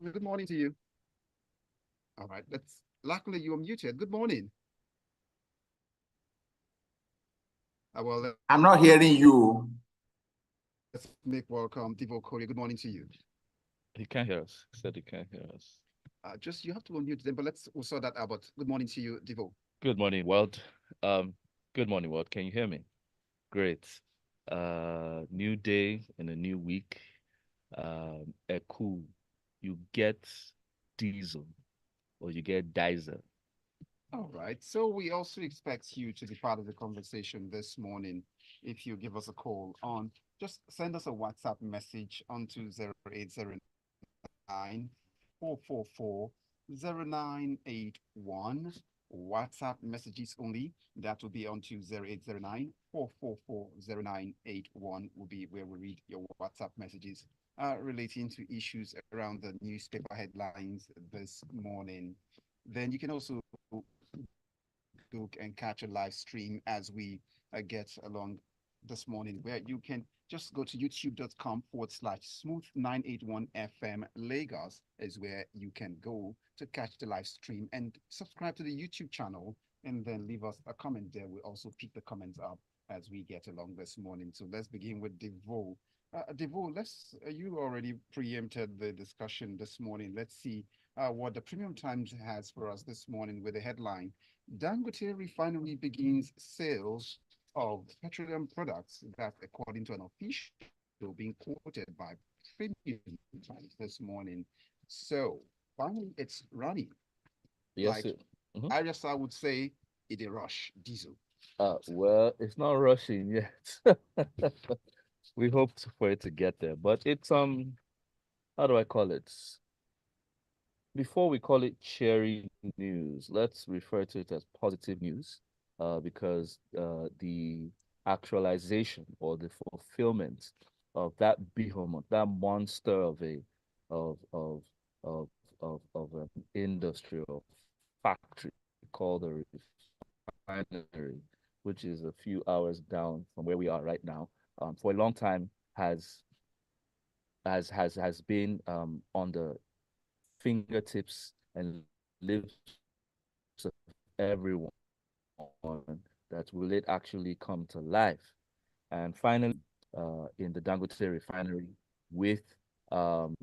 Good morning to you. All right, let's Lakunle, you're muted. Good morning. Well, I'm not hearing you. let's make welcome Devoe Okorie. Good morning to you. He can't hear us. He said he can't hear us. Just you have to unmute them, but we'll sort that out. But good morning to you, Devoe. Good morning, world. Um, good morning, world. Can you hear me? Great. New day and a new week. Cool. You get diesel or you get diesel. All right. So we also expect you to be part of the conversation this morning. If you give us a call on, just send us a WhatsApp message onto 0809 444 0981. WhatsApp messages only. That will be onto 0809 444 0981 will be where we read your WhatsApp messages relating to issues around the newspaper headlines this morning. Then you can also book and catch a live stream as we get along this morning, where you can just go to youtube.com/, smooth 981 FM Lagos is where you can go to catch the live stream and subscribe to the YouTube channel and then leave us a comment there. We also pick the comments up as we get along this morning. So let's begin with Devoe. Devoe, you already preempted the discussion this morning. Let's see what the Premium Times has for us this morning with the headline Dangote Refinery begins sales of petroleum products. That, according to an official being quoted by Premium Times this morning. So finally, it's running. Yes, Like it. Mhm. I would say, it a rush diesel. Well, it's not rushing yet. We hope for it to get there, but it's how do I call it? Before we call it cherry news, let's refer to it as positive news, because the actualization or the fulfillment of that behemoth, that monster of of of of an industry or factory called a refinery, which is a few hours down from where we are right now, for a long time has been on the fingertips and lips of everyone, that will it actually come to life. And finally, in the Dangote refinery with um,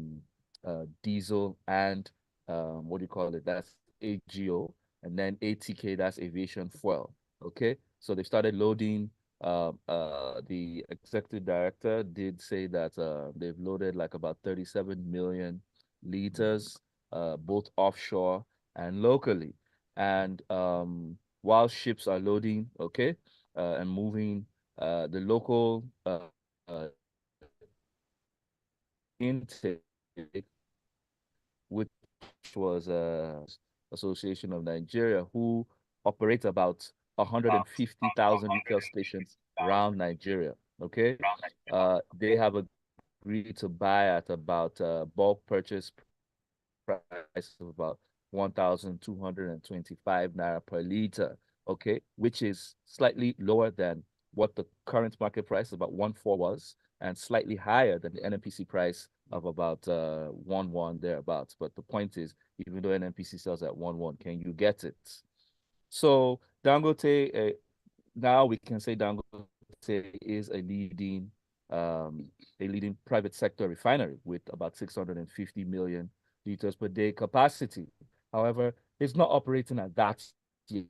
diesel and what do you call it? That's AGO, and then ATK, that's aviation fuel. Okay, so they started loading. The executive director did say that they've loaded like about 37 million liters, both offshore and locally. And while ships are loading, okay, and moving, the local intake, which was Association of Nigeria, who operate about 150,000 retail stations around Nigeria. Okay, they have agreed to buy at about bulk purchase price of about 1,225 naira per liter. Okay, which is slightly lower than what the current market price about 1.4 was, and slightly higher than the NNPC price of about 1.1 thereabouts. But the point is, even though NNPC sells at 1.1, can you get it? So Dangote, now we can say Dangote is a leading private sector refinery with about 650 million liters per day capacity. However, it's not operating at that yet,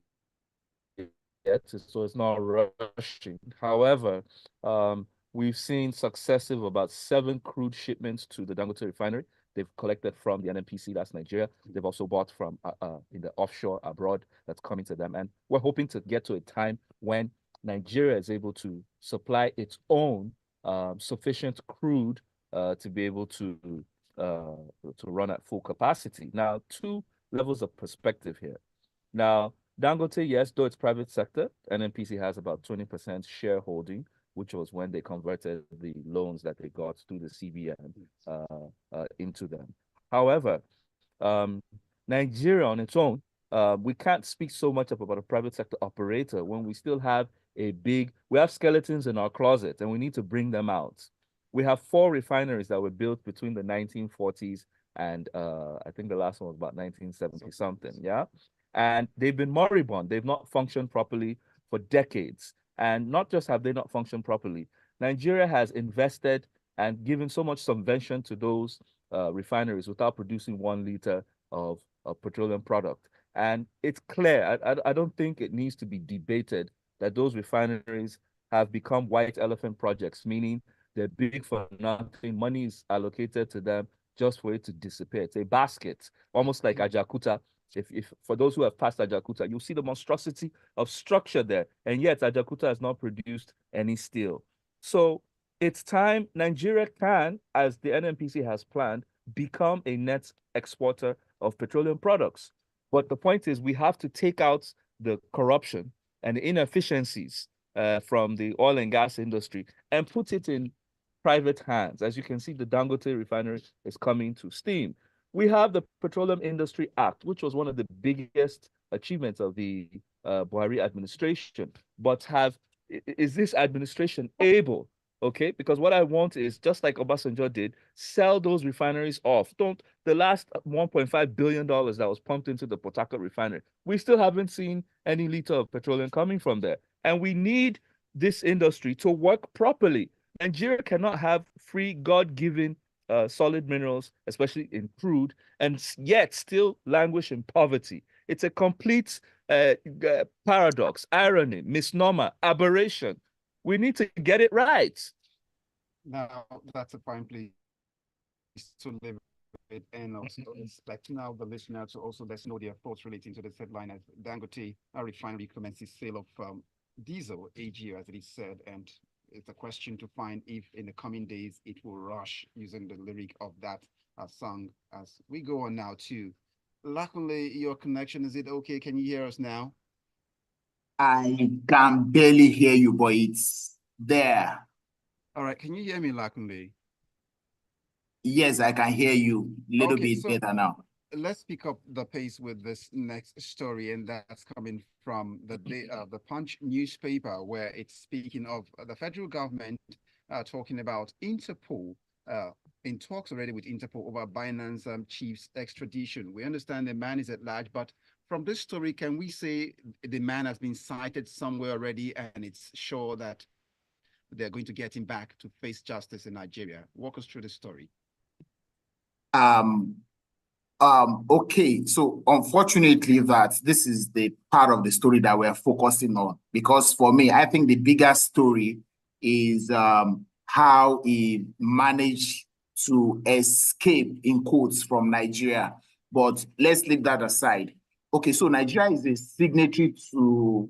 so it's not rushing. However, we've seen successive about 7 crude shipments to the Dangote refinery. They've collected from the NNPC, that's Nigeria. They've also bought from in the offshore abroad, that's coming to them. And we're hoping to get to a time when Nigeria is able to supply its own sufficient crude to be able uh, to run at full capacity. Now, two levels of perspective here. Now, Dangote, yes, though it's private sector, NNPC has about 20% shareholding, which was when they converted the loans that they got through the CBN into them. However, Nigeria on its own, we can't speak so much about a private sector operator when we still have we have skeletons in our closet and we need to bring them out. We have 4 refineries that were built between the 1940s and I think the last one was about 1970 something, yeah. And they've been moribund. They've not functioned properly for decades. And not just have they not functioned properly, Nigeria has invested and given so much subvention to those refineries without producing 1 liter of petroleum product. And it's clear, I don't think it needs to be debated that those refineries have become white elephant projects, meaning they're big for nothing. Money is allocated to them just for it to disappear. It's a basket, almost like Ajakuta. If for those who have passed Ajakuta, you'll see the monstrosity of structure there. And yet Ajakuta has not produced any steel. So it's time Nigeria can, as the NNPC has planned, become a net exporter of petroleum products. But the point is, we have to take out the corruption and the inefficiencies from the oil and gas industry and put it in private hands. As you can see, the Dangote refinery is coming to steam. We have the Petroleum Industry Act, which was one of the biggest achievements of the Buhari administration. But is this administration able? Okay, because what I want is, just like Obasanjo did, sell those refineries off. Don't the last $1.5 billion that was pumped into the Port Harcourt refinery, we still haven't seen any liter of petroleum coming from there. And we need this industry to work properly. Nigeria cannot have free, God-given solid minerals, especially in crude, and yet still languish in poverty. It's a complete paradox, irony, misnomer, aberration. We need to get it right. Now, that's a fine place to live it, and also expect now the listener to also let us know their thoughts relating to this headline as Dangote refinery commences sale of diesel AG, as it is said, and it's a question to find if in the coming days it will rush, using the lyric of that song. As we go on now to Lakunle, your connection, is it okay? Can you hear us now? I can barely hear you, but it's there. All right, can you hear me, Lakunle? Yes, I can hear you a little Okay, bit so better now. let's pick up the pace with this next story, and that's coming from the Punch newspaper, where it's speaking of the federal government talking about Interpol, in talks already with Interpol over Binance chief's extradition. We understand the man is at large, but from this story, can we say the man has been cited somewhere already, and it's sure that they're going to get him back to face justice in Nigeria? Walk us through the story. Okay, so unfortunately that this is the part of the story that we're focusing on, because for me, I think the bigger story is how he managed to escape, in quotes, from Nigeria. But let's leave that aside. Okay, so Nigeria is a signatory to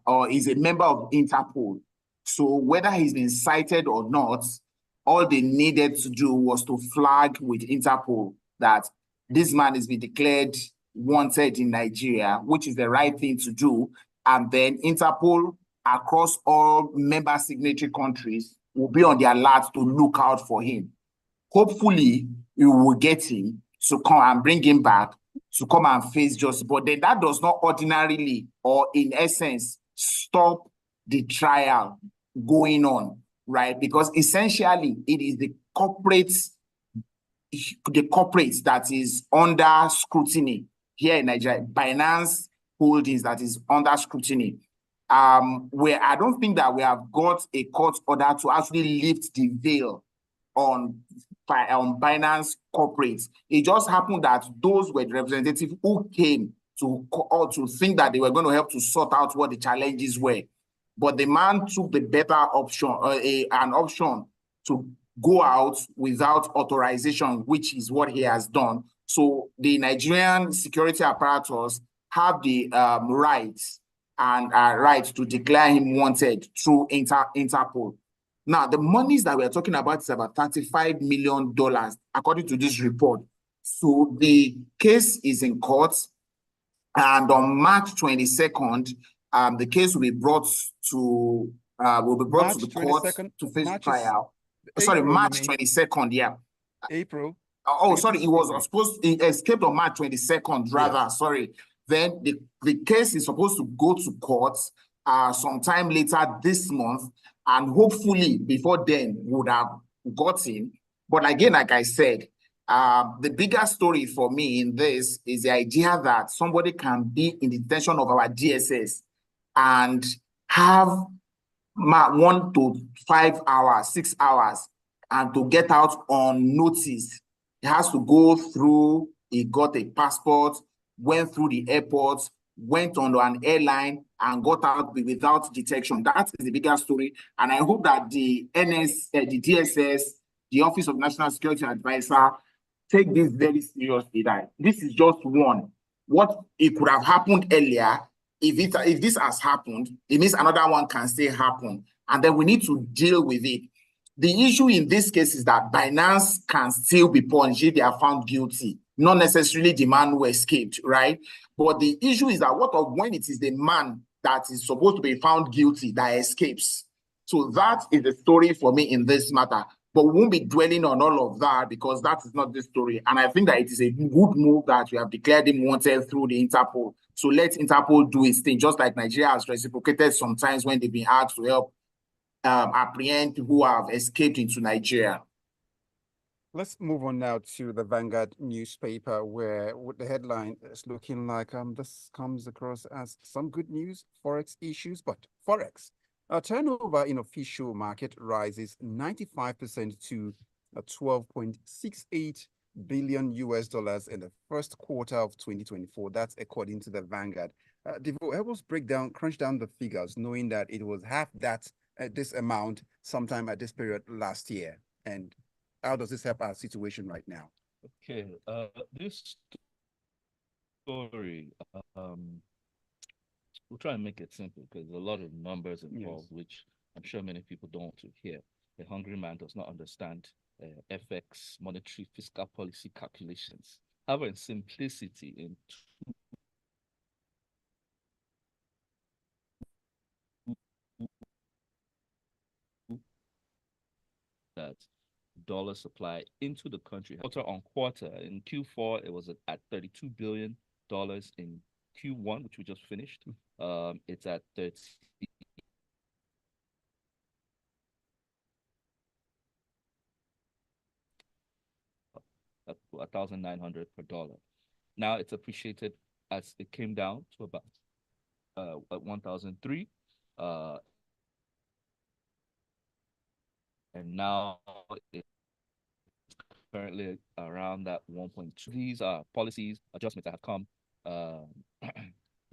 or is a member of Interpol. So whether he's been cited or not, all they needed to do was to flag with Interpol that this man has been declared wanted in Nigeria, which is the right thing to do. And then Interpol, across all member signatory countries, will be on the alert to look out for him. Hopefully, we will get him to come and bring him back to come and face justice. But then that does not ordinarily, or in essence, stop the trial going on, right? Because essentially, it is the corporate that is under scrutiny here in Nigeria, Binance Holdings, that is under scrutiny. Where I don't think that we have got a court order to actually lift the veil on Binance corporates. It just happened that those were the representatives who came to think that they were going to help to sort out what the challenges were. But the man took the better option, an option to go out without authorization, which is what he has done. So the Nigerian security apparatus have the rights to declare him wanted through Interpol. Now, the monies that we're talking about is about $35 million, according to this report. So the case is in court, and on March 22nd, the case will be brought to the court to face trial. Sorry, March 22nd, yeah. April. Oh, sorry, it was supposed to escape on March 22nd, rather, yes. Sorry. Then the case is supposed to go to court sometime later this month, and hopefully before then would have gotten. But again, like I said, The bigger story for me in this is the idea that somebody can be in the detention of our DSS and have 1 to 5 hours, 6 hours, and to get out on notice. He has to go through, he got a passport, went through the airport, went on an airline, and got out without detection. That is the bigger story. And I hope that the the DSS, the Office of National Security Advisor, take this very seriously. That this is just one. What it could have happened earlier, if this has happened, it means another one can still happen. And then we need to deal with it. The issue in this case is that Binance can still be punished if they are found guilty, not necessarily the man who escaped, right? But the issue is that what of when it is the man that is supposed to be found guilty that escapes? So that is the story for me in this matter. But we won't be dwelling on all of that because that is not the story. And I think that it is a good move that we have declared him wanted through the Interpol. So let Interpol do its thing, just like Nigeria has reciprocated sometimes when they've been asked to help apprehend people who have escaped into Nigeria. Let's move on now to the Vanguard newspaper, where the headline is looking like this comes across as some good news, Forex issues, but Forex. Turnover in official market rises 95% to 12.68 billion US dollars in the first quarter of 2024. That's according to the Vanguard. Devoe, help us crunch down the figures, knowing that it was half that this amount sometime at this period last year. And how does this help our situation right now? Okay, this story, we'll try and make it simple because there's a lot of numbers involved, yes, which I'm sure many people don't want to hear. A hungry man does not understand FX, monetary, fiscal policy calculations. However, in simplicity, in that dollar supply into the country quarter on quarter. In Q4, it was at $32 billion. In Q1, which we just finished, it's at 30. At 1,900 per dollar. Now it's appreciated as it came down to about 1,003. And now it's currently around that 1.2. These are policies adjustments that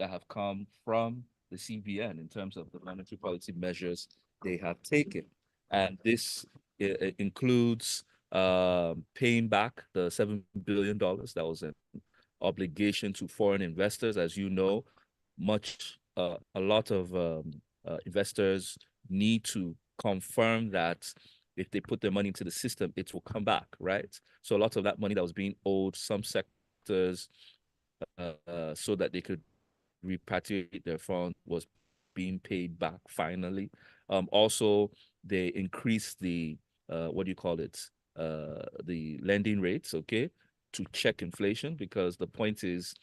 have come from the CBN in terms of the monetary policy measures they have taken, and this includes paying back the $7 billion that was an obligation to foreign investors. As you know, a lot of investors need to confirm that if they put their money into the system, it will come back, right? So a lot of that money that was being owed some sectors so that they could repatriate their funds was being paid back finally. Also, they increased the the lending rates, okay, to check inflation, because the point is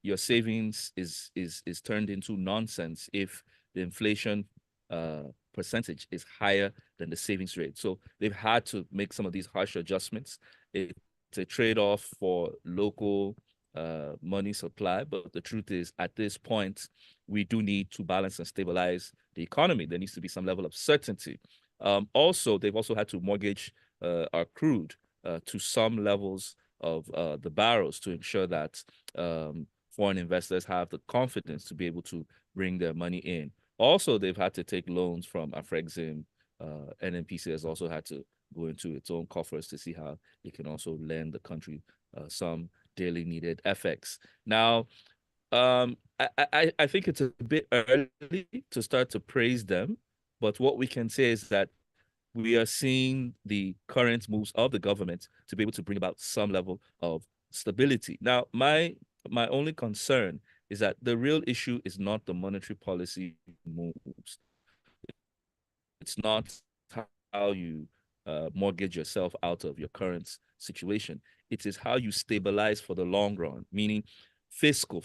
your savings is turned into nonsense if the inflation percentage is higher than the savings rate. So they've had to make some of these harsh adjustments. It's a trade-off for local money supply, but the truth is, at this point, we do need to balance and stabilize the economy. There needs to be some level of certainty. Also, they've also had to mortgage our crude to some levels of the barrels to ensure that foreign investors have the confidence to be able to bring their money in. Also, they've had to take loans from Afrexim. NNPC has also had to go into its own coffers to see how it can also lend the country some daily needed FX. Now, I think it's a bit early to start to praise them, but what we can say is that we are seeing the current moves of the government to be able to bring about some level of stability. Now, my only concern is that the real issue is not the monetary policy moves. It's not how you mortgage yourself out of your current situation. It is how you stabilize for the long run, meaning fiscal.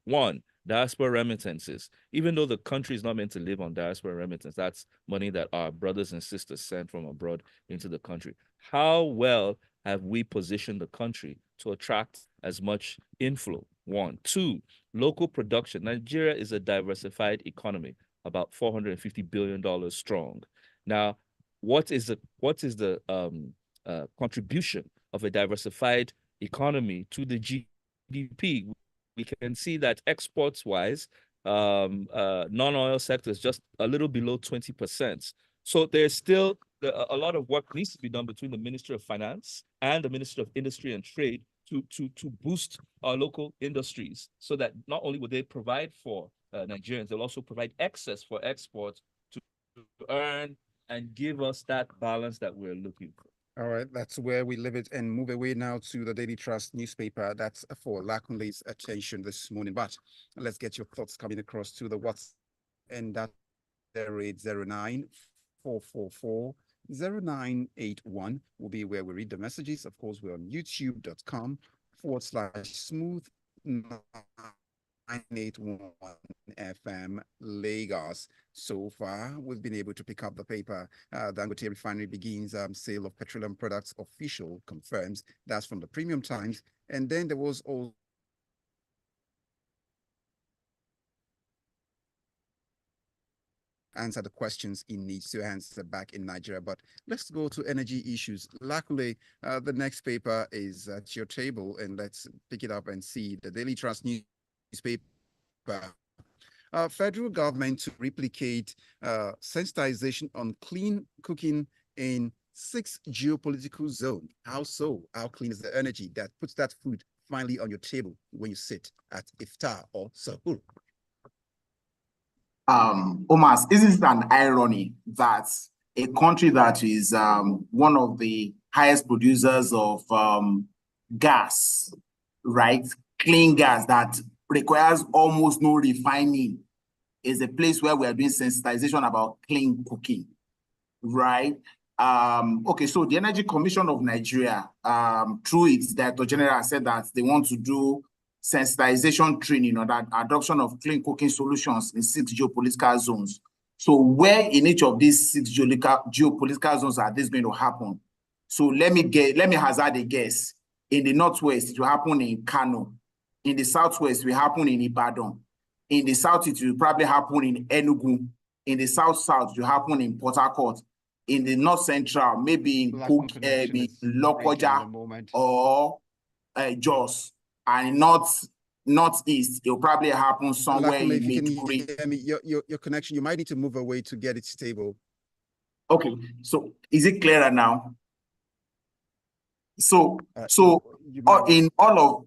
One, diaspora remittances. Even though the country is not meant to live on diaspora remittance, that's money that our brothers and sisters send from abroad into the country. How well have we positioned the country to attract as much inflow? One. Two, local production. Nigeria is a diversified economy, about $450 billion strong. Now, what is the contribution of a diversified economy to the GDP? We can see that exports-wise, non-oil sector is just a little below 20%. So there's still a lot of work needs to be done between the Ministry of Finance and the Ministry of Industry and Trade to boost our local industries so that not only will they provide for Nigerians, they'll also provide excess for export to earn and give us that balance that we're looking for. All right, that's where we leave it and move away now to the Daily Trust newspaper. That's for Lakunle's attention this morning. But let's get your thoughts coming across to the WhatsApp, and that's 0809-444-0981 will be where we read the messages. Of course, we're on youtube.com/smooth 981 FM Lagos. So far, we've been able to pick up the paper. Dangote Refinery begins sale of petroleum products. Official confirms. That's from the Premium Times. And then there was also answer the questions he needs to answer back in Nigeria. But let's go to energy issues. Luckily, the next paper is at your table, and let's pick it up and see the Daily Trust newspaper. Federal government to replicate sensitization on clean cooking in 6 geopolitical zone. How so? How clean is the energy that puts that food finally on your table when you sit at iftar or sahur? Omas, isn't it an irony that a country that is one of the highest producers of gas, right, clean gas that requires almost no refining, is a place where we are doing sensitization about clean cooking, right? Okay, so the Energy Commission of Nigeria, through its Director General, said that they want to do sensitization training on that adoption of clean cooking solutions in 6 geopolitical zones. So where in each of these 6 geopolitical zones are this going to happen? So let me hazard a guess. In the Northwest, it will happen in Kano. In the Southwest, it will happen in Ibadan. In the South, it will probably happen in Enugu. In the South, it will happen in Port Harcourt. In the North Central, maybe in Lokoja or Jos. And Northeast, it will probably happen somewhere Lakunle, in Maiduguri. If you can hear me, your connection, you might need to move away to get it stable. Okay, so is it clearer now? So in all of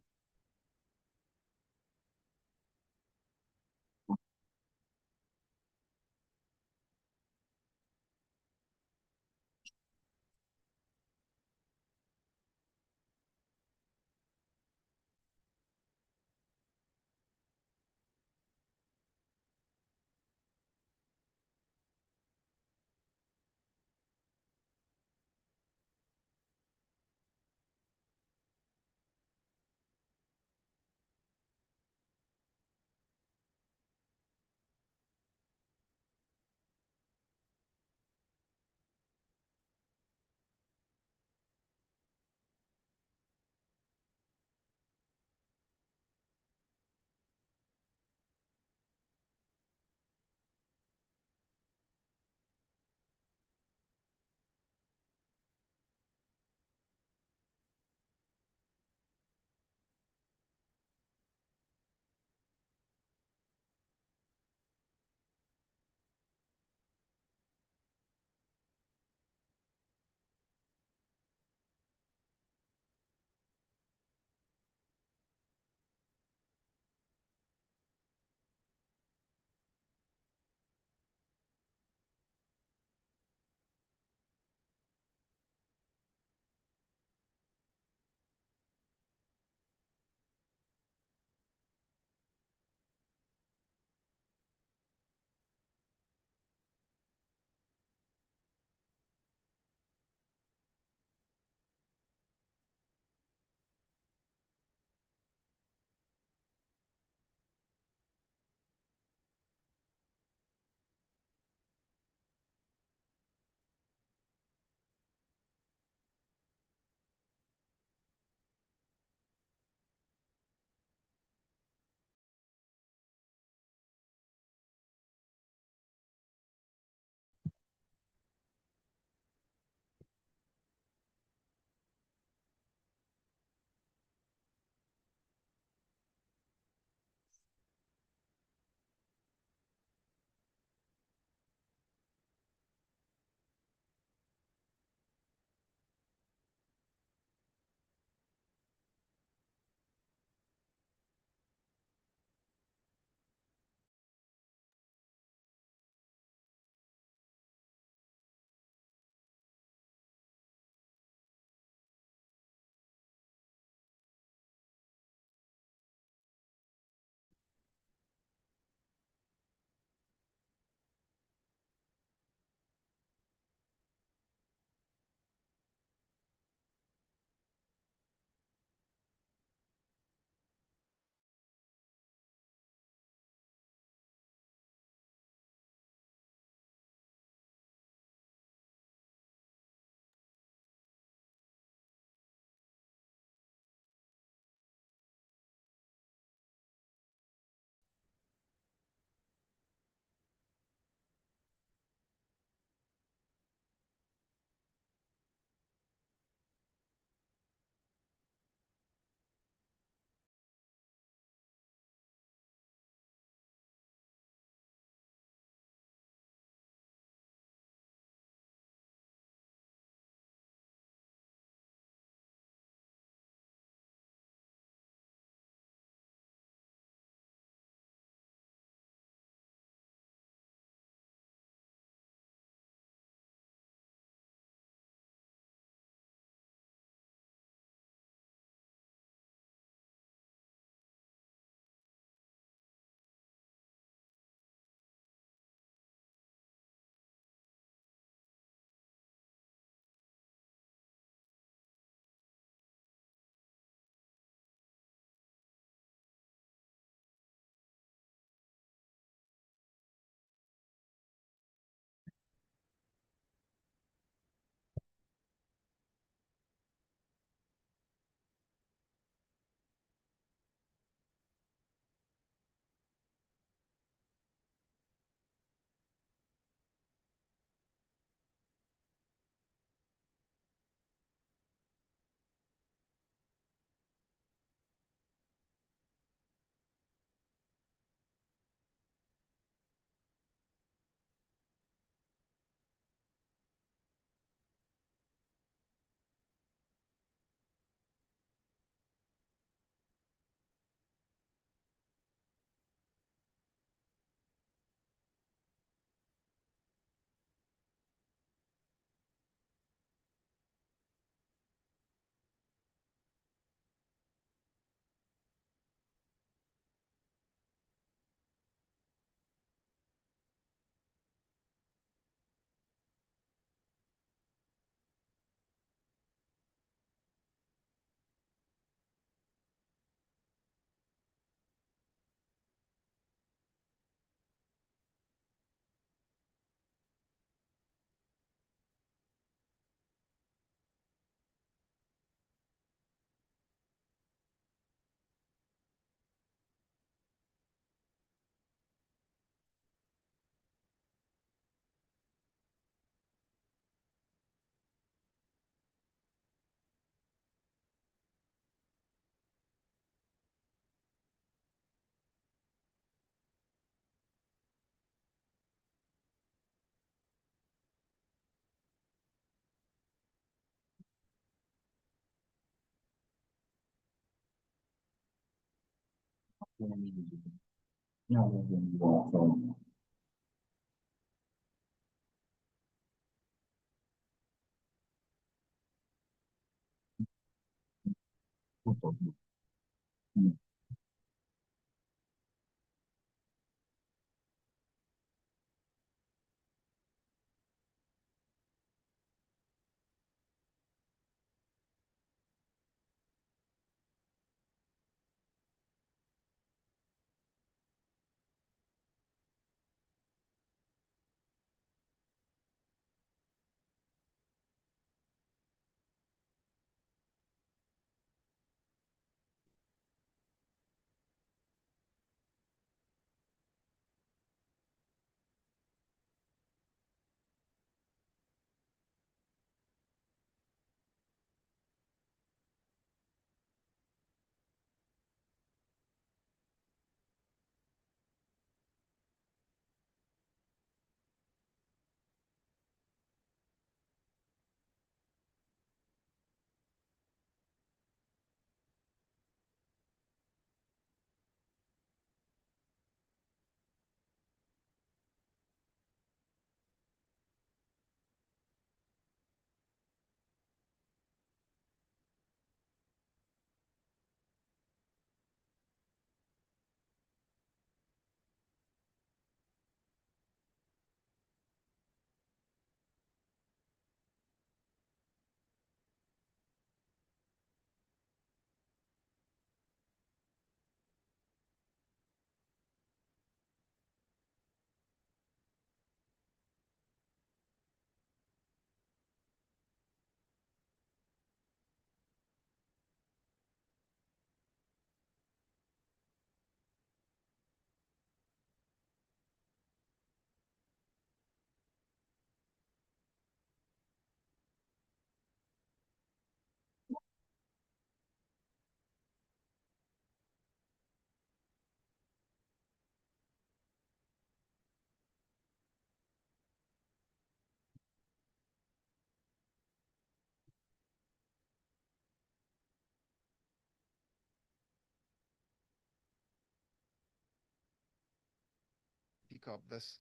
Pick up this.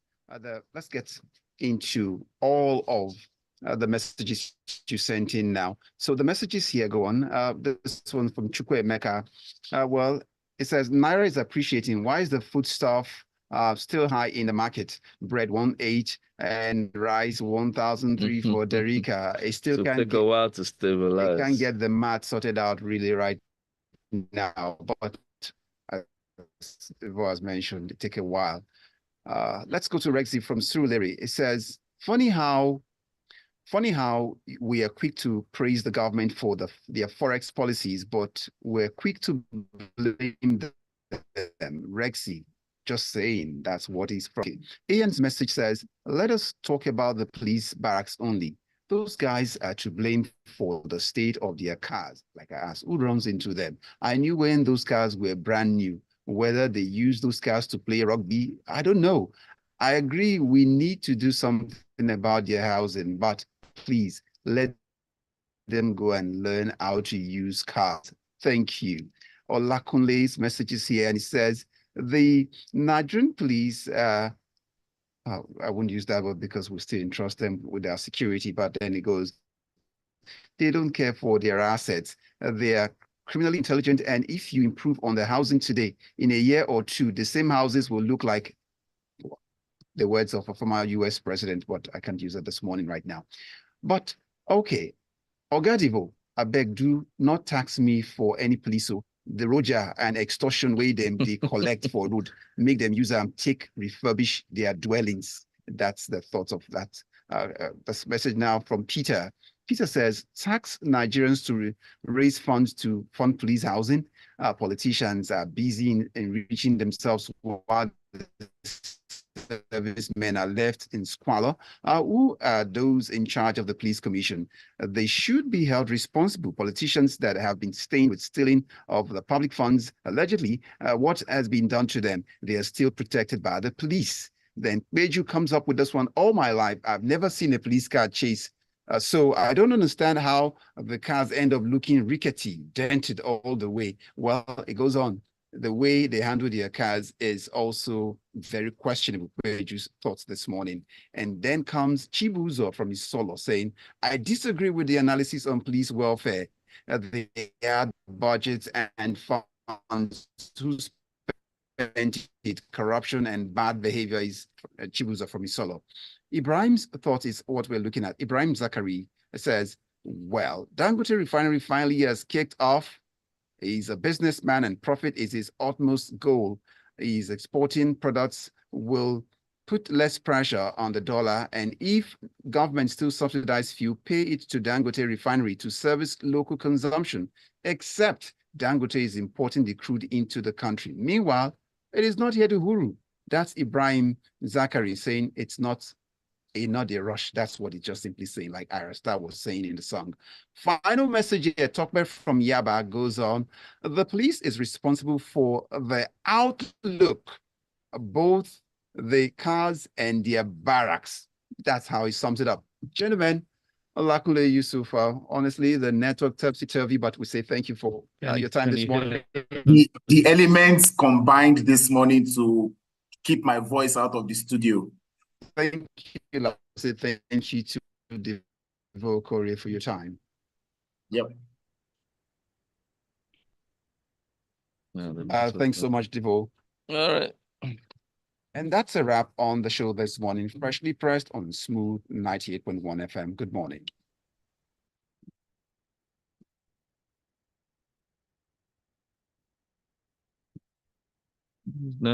Let's get into all of the messages you sent in now. So the messages here go on. This one from Chukwuemeka. Well, it says Naira is appreciating. Why is the foodstuff still high in the market? Bread 1.8 and rice 1,003 for Derica. It still So can't take a while to They stabilize. can't get the math sorted out really right now, but as Devoe has mentioned, it take a while. Let's go to Rexy from Surulere. It says, funny how we are quick to praise the government for their forex policies, but we're quick to blame them. Rexy, just saying, that's what he's from. Ian's message says, let us talk about the police barracks only. Those guys are to blame for the state of their cars. Like I asked, who runs into them? I knew when those cars were brand new. Whether they use those cars to play rugby, I don't know. I agree we need to do something about their housing, but please let them go and learn how to use cars. Thank you. Lakunle's messages here, and he says, the Nigerian police, I wouldn't use that word because we still entrust them with our security, but then it goes, they don't care for their assets. They are criminally intelligent, and if you improve on the housing today, in a year or two, the same houses will look like the words of a former US president, but I can't use it this morning right now. But okay, Oga Devoe, I beg, do not tax me for any police. So the roger and extortion way them they collect for road, make them use them take refurbish their dwellings. That's the thought of that. This message now from Peter. Peter says, tax Nigerians to raise funds to fund police housing. Politicians are busy in enriching themselves while servicemen are left in squalor. Who are those in charge of the police commission? They should be held responsible. Politicians that have been stained with stealing of the public funds, allegedly, what has been done to them? They are still protected by the police. Then Beju comes up with this one. All my life, I've never seen a police car chase. So I don't understand how the cars end up looking rickety, dented all the way. Well, it goes on. the way they handle their cars is also very questionable. Just thoughts this morning. And then comes Chibuzo from Isolo saying, I disagree with the analysis on police welfare. They had budgets and funds to spend it. Corruption and bad behavior is Chibuzo from Isolo. Ibrahim's thought is what we're looking at. Ibrahim Zachary says, well, Dangote Refinery finally has kicked off. He's a businessman and profit is his utmost goal. He's exporting products will put less pressure on the dollar. And if government still subsidize fuel, pay it to Dangote Refinery to service local consumption, except Dangote is importing the crude into the country. Meanwhile, it is not yet Uhuru. That's Ibrahim Zachary saying it's not a rush. That's what it's just simply saying, like Ira Star was saying in the song. Final message here, Talkback from Yaba goes on. The police is responsible for the outlook of both the cars and their barracks. That's how he sums it up. Gentlemen, Lakunle, Yusuf, honestly, the network topsy-turvy, but we say thank you for your time this morning. The elements combined this morning to keep my voice out of the studio. Thank you. I'll say thank you to Devoe Okorie for your time. Yep. Thanks so much, Devoe. All right. And that's a wrap on the show this morning, freshly pressed on Smooth 98.1 FM. Good morning.